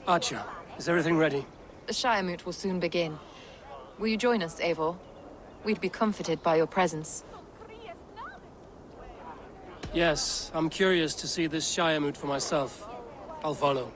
Archer, is everything ready? The Shiremoot will soon begin. Will you join us, Eivor? We'd be comforted by your presence. Yes, I'm curious to see this Shiremoot for myself. I'll follow.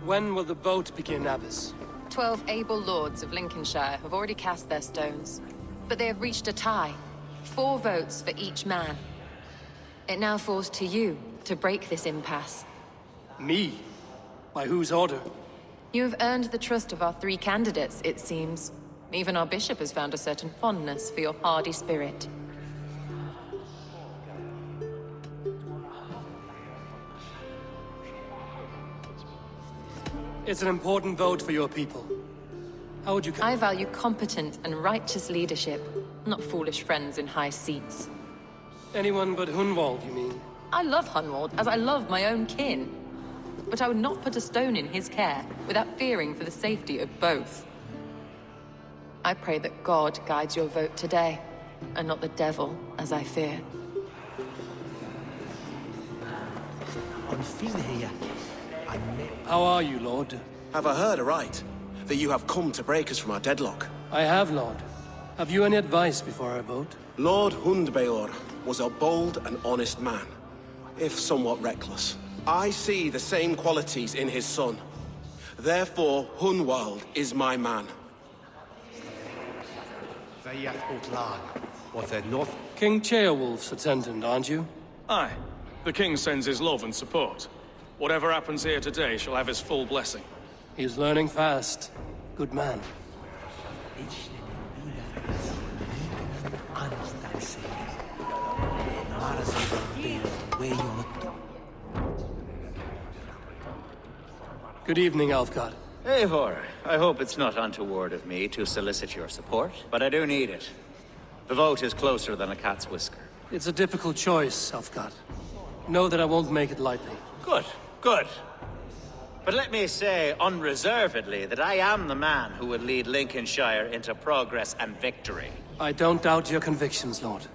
When will the vote begin, Abbess? 12 able lords of Lincolnshire have already cast their stones, but they have reached a tie. 4 votes for each man. It now falls to you to break this impasse. Me? By whose order? You have earned the trust of our 3 candidates, it seems. Even our bishop has found a certain fondness for your hardy spirit. It's an important vote for your people. How would you... I value competent and righteous leadership, not foolish friends in high seats. Anyone but Hunwald, you mean? I love Hunwald, as I love my own kin. But I would not put a stone in his care without fearing for the safety of both. I pray that God guides your vote today, and not the devil, as I fear. How are you, Lord? Have I heard aright? That you have come to break us from our deadlock? I have, Lord. Have you any advice before I vote? Lord Hundbeor was a bold and honest man, if somewhat reckless. I see the same qualities in his son. Therefore, Hunwald is my man. King Ceolwulf's attendant, aren't you? Aye. The king sends his love and support. Whatever happens here today shall have his full blessing. He's learning fast. Good man. Good evening, Alfgard. Eivor, I hope it's not untoward of me to solicit your support, but I do need it. The vote is closer than a cat's whisker. It's a difficult choice, Alfgard. Know that I won't make it lightly. Good, good. But let me say unreservedly that I am the man who would lead Lincolnshire into progress and victory. I don't doubt your convictions, Lord.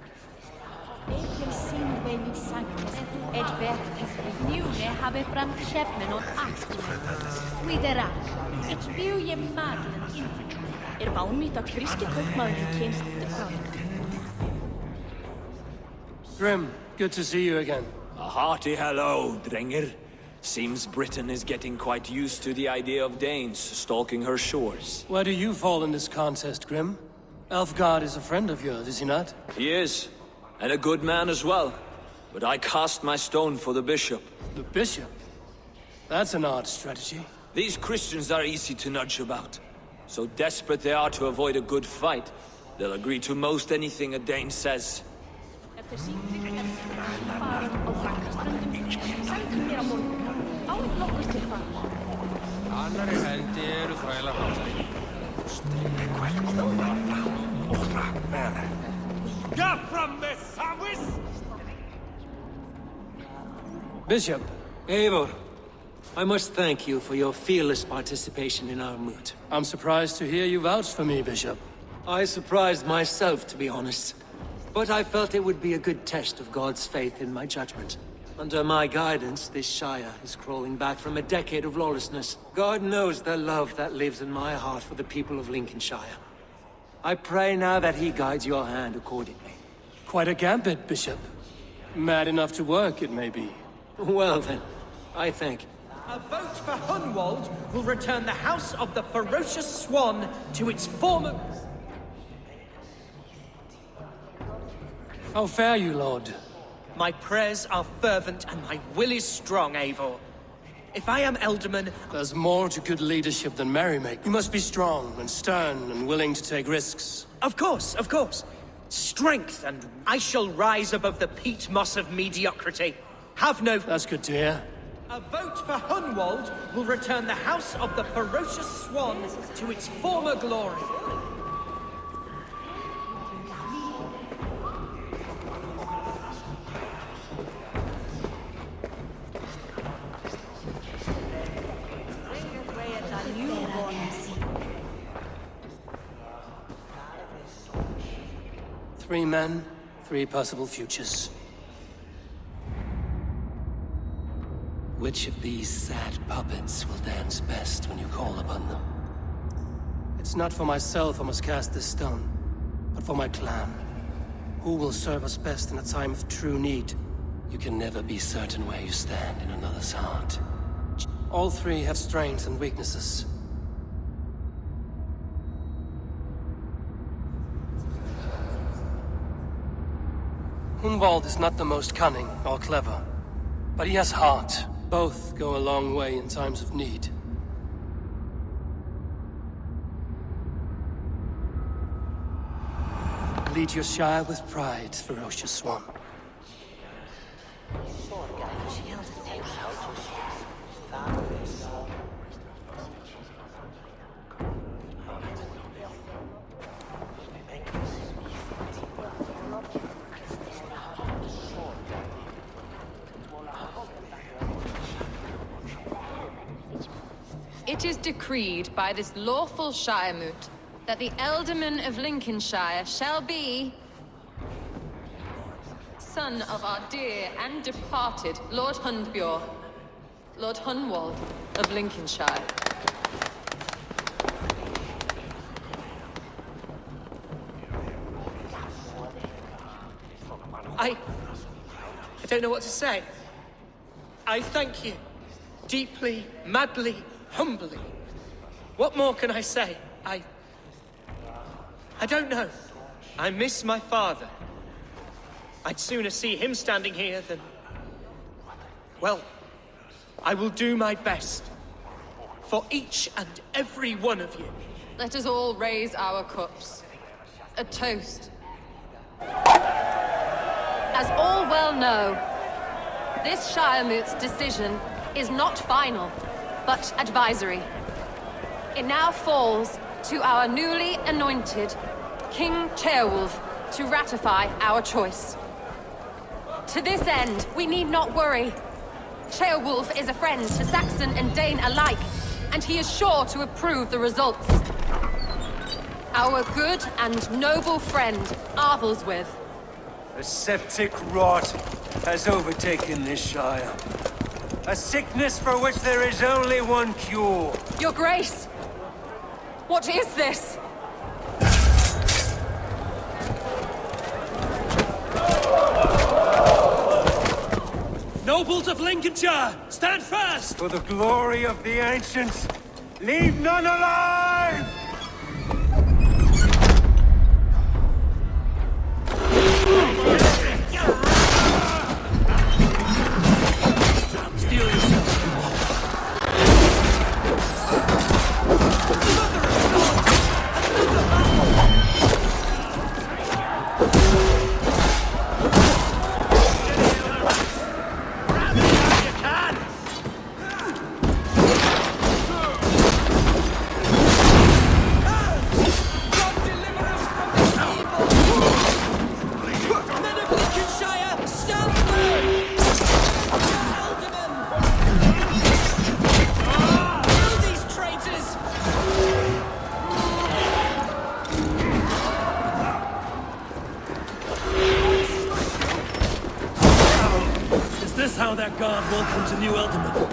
Grim, good to see you again. A hearty hello, Drenger. Seems Britain is getting quite used to the idea of Danes stalking her shores. Where do you fall in this contest, Grim? Alfgard is a friend of yours, is he not? He is, and a good man as well. But I cast my stone for the bishop. The bishop? That's an odd strategy. These Christians are easy to nudge about. So desperate they are to avoid a good fight, they'll agree to most anything a Dane says. Bishop. Eivor, I must thank you for your fearless participation in our moot. I'm surprised to hear you vouch for me, Bishop. I surprised myself, to be honest. But I felt it would be a good test of God's faith in my judgment. Under my guidance, this Shire is crawling back from a decade of lawlessness. God knows the love that lives in my heart for the people of Lincolnshire. I pray now that he guides your hand accordingly. Quite a gambit, Bishop. Mad enough to work, it may be. Well then, I thank you. A vote for Hunwald will return the House of the Ferocious Swan to its former... How fare you, Lord? My prayers are fervent and my will is strong, Eivor. If I am Elderman, There's more to good leadership than merrymaking. You must be strong and stern and willing to take risks. of course, of course. Strength, and I shall rise above the peat moss of mediocrity. Have no... That's good to hear. A vote for Hunwald will return the House of the Ferocious Swan to its former glory. Three men, three possible futures. Which of these sad puppets will dance best when you call upon them? It's not for myself I must cast this stone, but for my clan. Who will serve us best in a time of true need? You can never be certain where you stand in another's heart. All three have strengths and weaknesses. Hunwald is not the most cunning or clever, but he has heart. Both go a long way in times of need. Lead your Shire with pride, Ferocious Swan. It is decreed by this lawful Shiremoot that the Ealdorman of Lincolnshire shall be son of our dear and departed Lord Hundbjorn, Lord Hunwald of Lincolnshire. I don't know what to say. I thank you. Deeply, madly, humbly. What more can I say? I don't know. I miss my father. I'd sooner see him standing here than... Well, I will do my best. For each and every one of you. Let us all raise our cups. A toast. As all well know, this Shiremoot's decision is not final, but advisory. It now falls to our newly anointed King Ceolwulf to ratify our choice. To this end, we need not worry. Ceolwulf is a friend to Saxon and Dane alike, and he is sure to approve the results. Our good and noble friend, Arthelswith. A septic rot has overtaken this Shire. A sickness for which there is only one cure. Your Grace! What is this? Nobles of Lincolnshire, stand fast! For the glory of the ancients, leave none alive! Steel yourself. How that guard welcomes a new Ealdorman.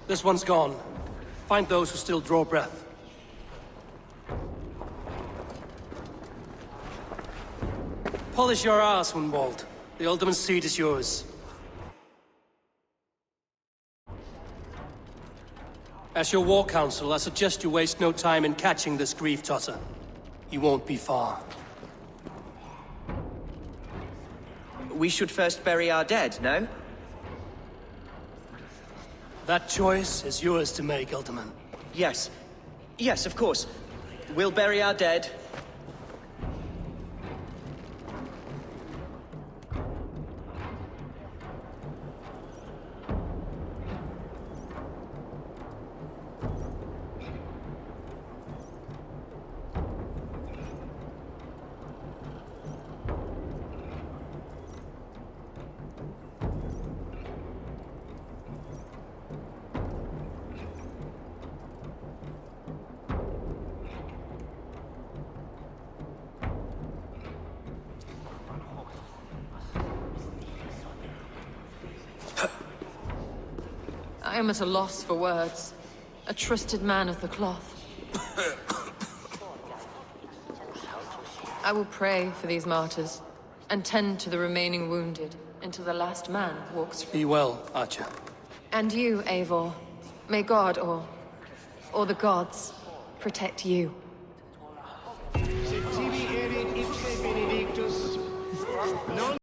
This one's gone. Find those who still draw breath. Polish your ass, Hunwald. The ultimate seat is yours. As your war council, I suggest you waste no time in catching this grief tosser. You won't be far. We should first bury our dead, no? That choice is yours to make, Ultiman. Yes. Yes, of course. We'll bury our dead. I am at a loss for words. A trusted man of the cloth. I will pray for these martyrs, and tend to the remaining wounded, until the last man walks free. Be well, Archer. And you, Eivor. May God, or the gods, protect you.